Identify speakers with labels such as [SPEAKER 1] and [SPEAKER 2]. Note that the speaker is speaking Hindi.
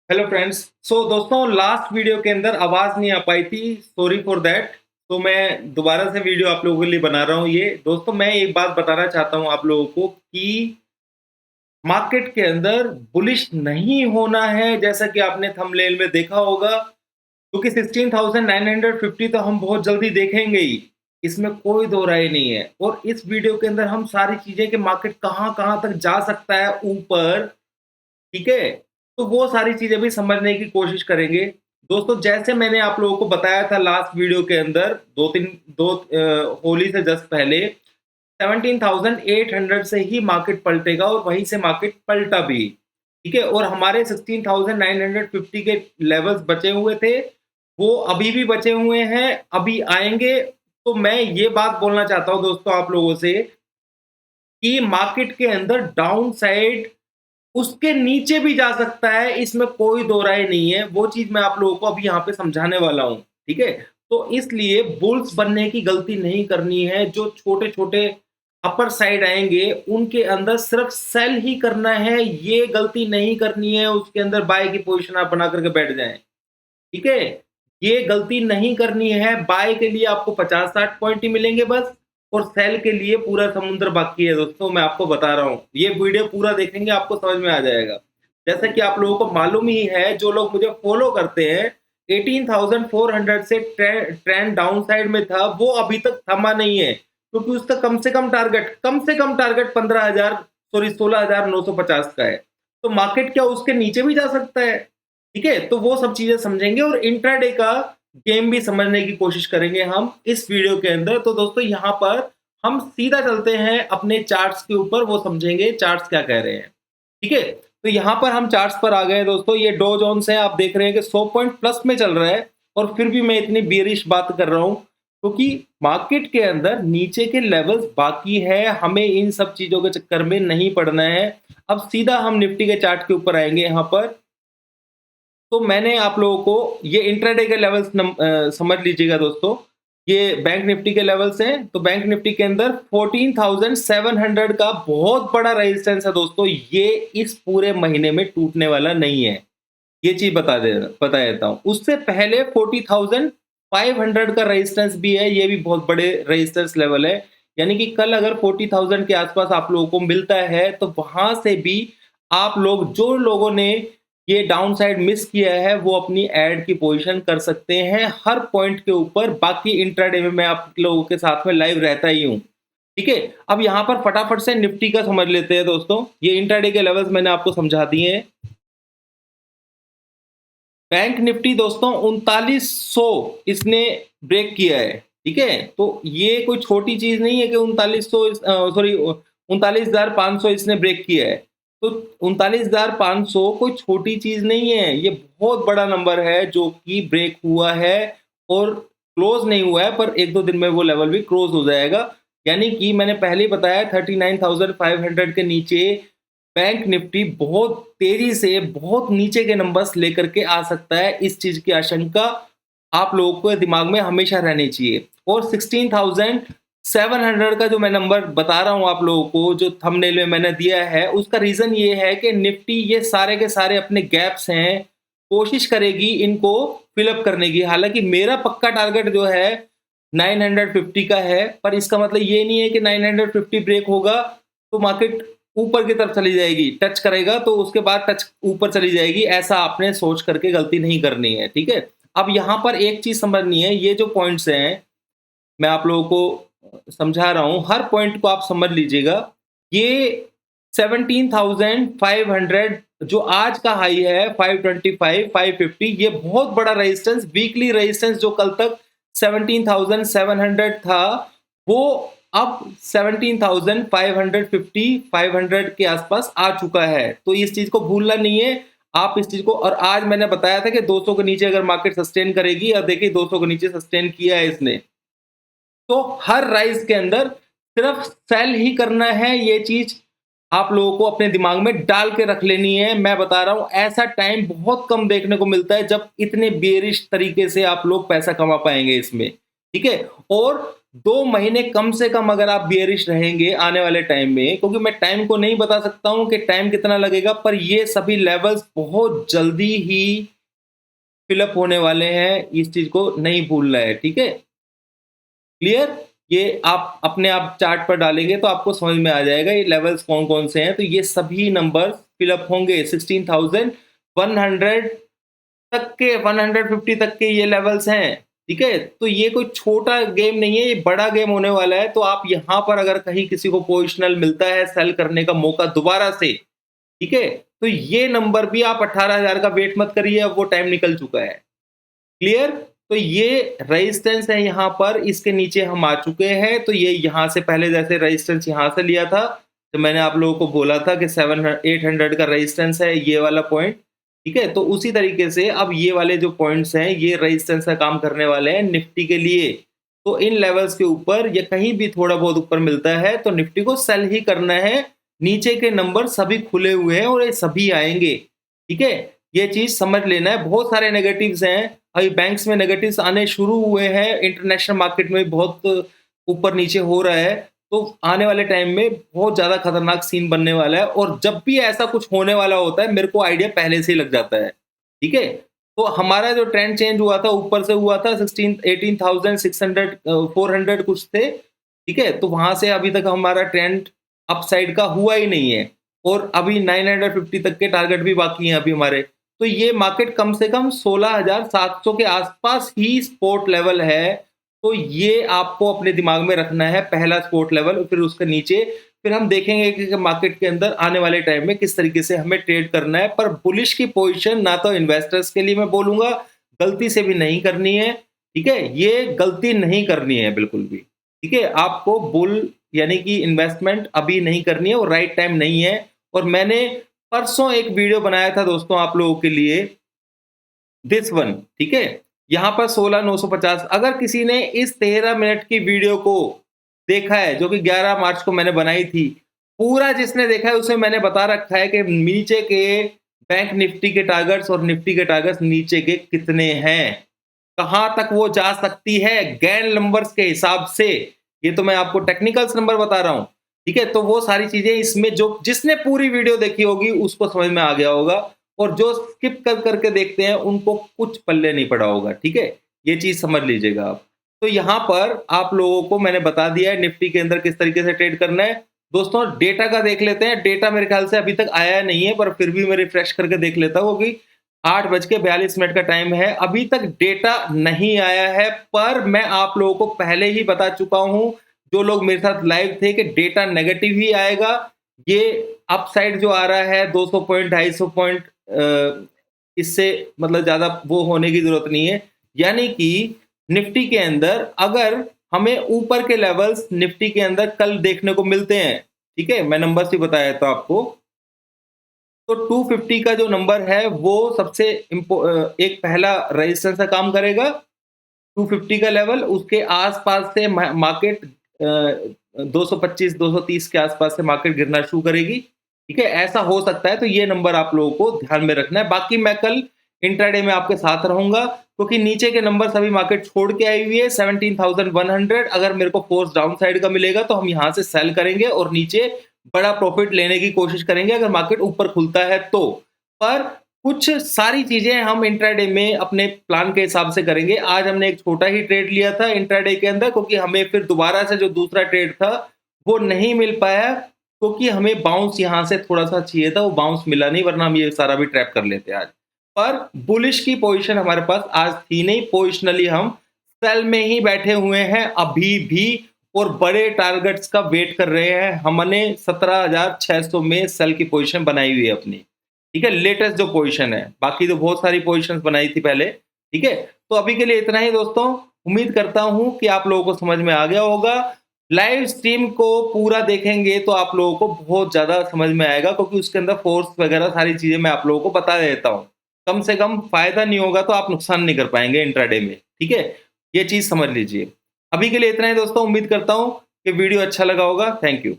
[SPEAKER 1] Hello friends. दोस्तों, लास्ट वीडियो के अंदर आवाज़ नहीं आ पाई थी, सॉरी फॉर दैट। तो मैं दोबारा से वीडियो आप लोगों के लिए बना रहा हूँ। ये दोस्तों, मैं एक बात बताना चाहता हूँ आप लोगों को कि मार्केट के अंदर बुलिश नहीं होना है, जैसा कि आपने थंबनेल में देखा होगा, क्योंकि 16,950 तो हम बहुत जल्दी देखेंगे ही, इसमें कोई दो राय नहीं है। और इस वीडियो के अंदर हम सारी चीज़ें कि मार्केट कहाँ-कहाँ तक जा सकता है ऊपर, ठीक है? तो वो सारी चीज़ें भी समझने की कोशिश करेंगे। दोस्तों, जैसे मैंने आप लोगों को बताया था लास्ट वीडियो के अंदर 2-3 होली से जस्ट पहले 17,800 से ही मार्केट पलटेगा और वहीं से मार्केट पलटा भी, ठीक है? और हमारे 16,950 के लेवल्स बचे हुए थे, वो अभी भी बचे हुए हैं, अभी आएँगे। तो मैं ये बात बोलना चाहता हूँ दोस्तों आप लोगों से कि मार्केट के अंदर डाउन साइड उसके नीचे भी जा सकता है, इसमें कोई दो राय नहीं है। वो चीज़ मैं आप लोगों को अभी यहाँ पे समझाने वाला हूँ, ठीक है? तो इसलिए बुल्स बनने की गलती नहीं करनी है। जो छोटे-छोटे अपर साइड आएँगे, उनके अंदर सिर्फ सेल ही करना है, ये गलती नहीं करनी है, उसके अंदर बाय की पोज़ीशन आप बना कर के बैठ जाएँ, ठीक है? ये गलती नहीं करनी है। बाय के लिए आपको 50-60 पॉइंट ही मिलेंगे बस, और सेल के लिए पूरा समुद्र बाकी है दोस्तों, मैं आपको बता रहा हूँ। ये वीडियो पूरा देखेंगे आपको समझ में आ जाएगा। जैसा कि आप लोगों को मालूम ही है, जो लोग मुझे फॉलो करते हैं, 18,400 से ट्रेंड डाउन साइड में था, वो अभी तक थमा नहीं है, क्योंकि उसका कम से कम टारगेट 15,000 सॉरी 16,950 का है। तो मार्केट क्या उसके नीचे भी जा सकता है? ठीक है? तो वो सब चीज़ें समझेंगे और इंट्राडे का गेम भी समझने की कोशिश करेंगे हम इस वीडियो के अंदर। तो दोस्तों, यहाँ पर हम सीधा चलते हैं अपने चार्ट्स के ऊपर, वो समझेंगे चार्ट्स क्या कह रहे हैं। ठीक है? तो यहाँ पर हम चार्ट्स पर आ गए हैं दोस्तों। ये डो जोन्स है, आप देख रहे हैं कि 100 पॉइंट प्लस में चल रहा है, और फिर भी मैं इतनी बेयरिश बात कर रहा हूँ, क्योंकि मार्केट के अंदर नीचे के लेवल्स बाकी है, हमें इन सब चीज़ों के चक्कर में नहीं पड़ना है। अब सीधा हम निफ्टी के चार्ट के ऊपर आएँगे यहाँ पर। तो मैंने आप लोगों को ये इंट्राडे के लेवल्स समझ लीजिएगा दोस्तों। ये बैंक निफ्टी के लेवल्स हैं, तो बैंक निफ्टी के अंदर 14,700 का बहुत बड़ा रेजिस्टेंस है दोस्तों। ये इस पूरे महीने में टूटने वाला नहीं है, ये चीज़ बता देता हूँ। उससे पहले 40,500 का रेजिस्टेंस भी है, ये भी बहुत बड़े रेजिस्टेंस लेवल है। यानी कि कल अगर 40,000 के आसपास आप लोगों को मिलता है, तो वहाँ से भी आप लोग, जो लोगों ने ये डाउन साइड मिस किया है, वो अपनी ऐड की पोजीशन कर सकते हैं हर पॉइंट के ऊपर। बाकी इंट्राडे में मैं आप लोगों के साथ में लाइव रहता ही हूँ, ठीक है? अब यहाँ पर फटाफट से निफ्टी का समझ लेते हैं दोस्तों। ये इंट्राडे के लेवल्स मैंने आपको समझा दिए हैं। बैंक निफ्टी दोस्तों 3900 इसने ब्रेक किया है, ठीक है? तो ये कोई छोटी चीज़ नहीं है कि 3900 सॉरी 39,500 इसने ब्रेक किया है। तो 39,500 कोई छोटी चीज़ नहीं है, ये बहुत बड़ा नंबर है जो कि ब्रेक हुआ है और क्लोज़ नहीं हुआ है, पर 1-2 दिन में वो लेवल भी क्रॉस हो जाएगा। यानी कि मैंने पहले ही बताया 39,500 के नीचे बैंक निफ्टी बहुत तेजी से बहुत नीचे के नंबर्स लेकर के आ सकता है। इस चीज़ की आशंका आप लोगों को दिमाग में हमेशा रहनी चाहिए। और 16,700 का जो मैं नंबर बता रहा हूँ आप लोगों को, जो थंबनेल में मैंने दिया है, उसका रीज़न ये है कि निफ्टी ये सारे के सारे अपने गैप्स हैं, कोशिश करेगी इनको फिल अप करने की। हालाँकि मेरा पक्का टारगेट जो है 950 का है, पर इसका मतलब ये नहीं है कि 950 ब्रेक होगा तो मार्केट ऊपर की तरफ चली जाएगी, टच करेगा तो उसके बाद टच ऊपर चली जाएगी, ऐसा आपने सोच करके गलती नहीं करनी है, ठीक है? अब यहाँ पर एक चीज़ समझनी है, ये जो पॉइंट्स हैं, मैं आप लोगों को समझा रहा हूँ, हर पॉइंट को आप समझ लीजिएगा। ये 17,500 जो आज का हाई है 525, 550, ये बहुत बड़ा रेजिस्टेंस, वीकली रेजिस्टेंस जो कल तक 17,700 था, वो अब 17,550, 500 के आसपास आ चुका है। तो इस चीज़ को भूलना नहीं है आप इस चीज़ को। और आज मैंने बताया था कि 200 के नीचे अगर मार्केट सस्टेन करेगी, और देखिए 200 के नीचे सस्टेन किया है इसने। तो हर राइज के अंदर सिर्फ सेल ही करना है, ये चीज आप लोगों को अपने दिमाग में डाल के रख लेनी है। मैं बता रहा हूं, ऐसा टाइम बहुत कम देखने को मिलता है जब इतने बेरिश तरीके से आप लोग पैसा कमा पाएंगे इसमें, ठीक है? और 2 महीने कम से कम अगर आप बियरिश रहेंगे आने वाले टाइम में, क्योंकि मैं टाइम को नहीं बता सकता हूँ कि टाइम कितना लगेगा, पर ये सभी लेवल्स बहुत जल्दी ही फिल अप होने वाले हैं, इस चीज़ को नहीं भूलना है, ठीक है? क्लियर? ये आप अपने आप चार्ट पर डालेंगे तो आपको समझ में आ जाएगा ये लेवल्स कौन-कौन से हैं। तो ये सभी नंबर्स फिल अप होंगे 16,100 तक के, 150 तक के ये लेवल्स हैं, ठीक है? तो ये कोई छोटा गेम नहीं है, ये बड़ा गेम होने वाला है। तो आप यहाँ पर अगर कहीं किसी को पोजिशनल मिलता है सेल करने का मौका दोबारा से, ठीक है? तो ये नंबर भी आप 18,000 का वेट मत करिए, अब वो टाइम निकल चुका है। क्लियर? तो ये रेजिस्टेंस है यहाँ पर, इसके नीचे हम आ चुके हैं। तो ये यहाँ से पहले जैसे रेजिस्टेंस यहाँ से लिया था, तो मैंने आप लोगों को बोला था कि 800 का रेजिस्टेंस है ये वाला पॉइंट, ठीक है? तो उसी तरीके से अब ये वाले जो पॉइंट्स हैं, ये रेजिस्टेंस का काम करने वाले हैं निफ्टी के लिए। तो इन लेवल्स के ऊपर या कहीं भी थोड़ा बहुत ऊपर मिलता है, तो निफ्टी को सेल ही करना है। नीचे के नंबर सभी खुले हुए हैं और ये सभी आएँगे, ठीक है? ये चीज़ समझ लेना है। बहुत सारे नेगेटिव्स हैं, अभी बैंक्स में नेगेटिव्स आने शुरू हुए हैं, इंटरनेशनल मार्केट में बहुत ऊपर-नीचे हो रहा है, तो आने वाले टाइम में बहुत ज़्यादा खतरनाक सीन बनने वाला है। और जब भी ऐसा कुछ होने वाला होता है, मेरे को आइडिया पहले से ही लग जाता है, ठीक है? तो हमारा जो ट्रेंड चेंज हुआ था, ऊपर से हुआ था 18,600 400 कुछ थे, ठीक है? तो वहाँ से अभी तक हमारा ट्रेंड अपसाइड का हुआ ही नहीं है और अभी 950 तक के टारगेट भी बाकी हैं अभी हमारे। तो ये मार्केट कम से कम 16,700 के आसपास ही सपोर्ट लेवल है। तो ये आपको अपने दिमाग में रखना है, पहला सपोर्ट लेवल। फिर उसके नीचे फिर हम देखेंगे कि मार्केट के अंदर आने वाले टाइम में किस तरीके से हमें ट्रेड करना है। पर बुलिश की पोजीशन ना तो इन्वेस्टर्स के लिए मैं बोलूँगा गलती से भी नहीं करनी है, ठीक है? ये गलती नहीं करनी है बिल्कुल भी, ठीक है? आपको बुल यानी कि इन्वेस्टमेंट अभी नहीं करनी है, वो राइट टाइम नहीं है। और मैंने परसों एक वीडियो बनाया था दोस्तों आप लोगों के लिए, दिस वन, ठीक है? यहाँ पर 16,950। अगर किसी ने इस 13 मिनट की वीडियो को देखा है, जो कि 11 मार्च को मैंने बनाई थी, पूरा जिसने देखा है उसे मैंने बता रखा है कि नीचे के बैंक निफ्टी के टारगेट्स और निफ्टी के टारगेट्स नीचे के कितने हैं, कहाँ तक वो जा सकती है गैन नंबर्स के हिसाब से। ये तो मैं आपको टेक्निकल्स नंबर बता रहा हूँ, ठीक है? तो वो सारी चीजें इसमें जो जिसने पूरी वीडियो देखी होगी उसको समझ में आ गया होगा, और जो स्किप कर करके देखते हैं उनको कुछ पल्ले नहीं पड़ा होगा, ठीक है? ये चीज समझ लीजिएगा आप। तो यहाँ पर आप लोगों को मैंने बता दिया है निफ्टी के अंदर किस तरीके से ट्रेड करना है। दोस्तों डेटा का देख लेते हैं। डेटा मेरे ख्याल से अभी तक आया नहीं है, पर फिर भी मैं रिफ्रेश करके देख लेता हूँ कि 8:42 का टाइम है, अभी तक डेटा नहीं आया है। पर मैं आप लोगों को पहले ही बता चुका हूँ, जो लोग मेरे साथ लाइव थे, कि डेटा नेगेटिव ही आएगा। ये अपसाइड जो आ रहा है 200 पॉइंट 250 पॉइंट, इससे मतलब ज़्यादा वो होने की ज़रूरत नहीं है। यानी कि निफ्टी के अंदर अगर हमें ऊपर के लेवल्स निफ्टी के अंदर कल देखने को मिलते हैं, ठीक है? मैं नंबर्स ही बताया था आपको। तो 250 का जो नंबर है वो सबसे एक पहला रेजिस्टेंस का काम करेगा, 250 का लेवल। उसके आसपास से मार्केट 225 230 के आसपास से मार्केट गिरना शुरू करेगी, ठीक है? ऐसा हो सकता है, तो ये नंबर आप लोगों को ध्यान में रखना है। बाकी मैं कल इंट्राडे में आपके साथ रहूंगा, क्योंकि नीचे के नंबर सभी मार्केट छोड़ के आई हुई है 17,100। अगर मेरे को फोर्स डाउन साइड का मिलेगा तो हम यहाँ से सेल करेंगे और नीचे बड़ा प्रॉफिट लेने की कोशिश करेंगे अगर मार्केट ऊपर खुलता है तो। पर कुछ सारी चीजें हम इंट्राडे में अपने प्लान के हिसाब से करेंगे। आज हमने एक छोटा ही ट्रेड लिया था इंट्राडे के अंदर, क्योंकि हमें फिर दोबारा से जो दूसरा ट्रेड था वो नहीं मिल पाया, क्योंकि हमें बाउंस यहाँ से थोड़ा सा चाहिए था, वो बाउंस मिला नहीं, वरना हम ये सारा भी ट्रैप कर लेते आज। पर बुलिश की पोजीशन हमारे पास आज थी नहीं, पोजिशनली हम सेल में ही बैठे हुए हैं अभी भी, और बड़े टारगेट्स का वेट कर रहे हैं। हमने 17,600 में सेल की पोजीशन बनाई हुई है अपनी, ठीक है? लेटेस्ट जो पोजीशन है, बाकी तो बहुत सारी पोजीशंस बनाई थी पहले, ठीक है? तो अभी के लिए इतना ही दोस्तों। उम्मीद करता हूं कि आप लोगों को समझ में आ गया होगा। लाइव स्ट्रीम को पूरा देखेंगे तो आप लोगों को बहुत ज्यादा समझ में आएगा, क्योंकि उसके अंदर फोर्स वगैरह सारी चीजें मैं आप लोगों को बता देता हूँ। कम से कम फायदा नहीं होगा तो आप नुकसान नहीं कर पाएंगे इंट्राडे में, ठीक है? ये चीज समझ लीजिए। अभी के लिए इतना ही दोस्तों। उम्मीद करता हूं कि वीडियो अच्छा लगा होगा। Thank you.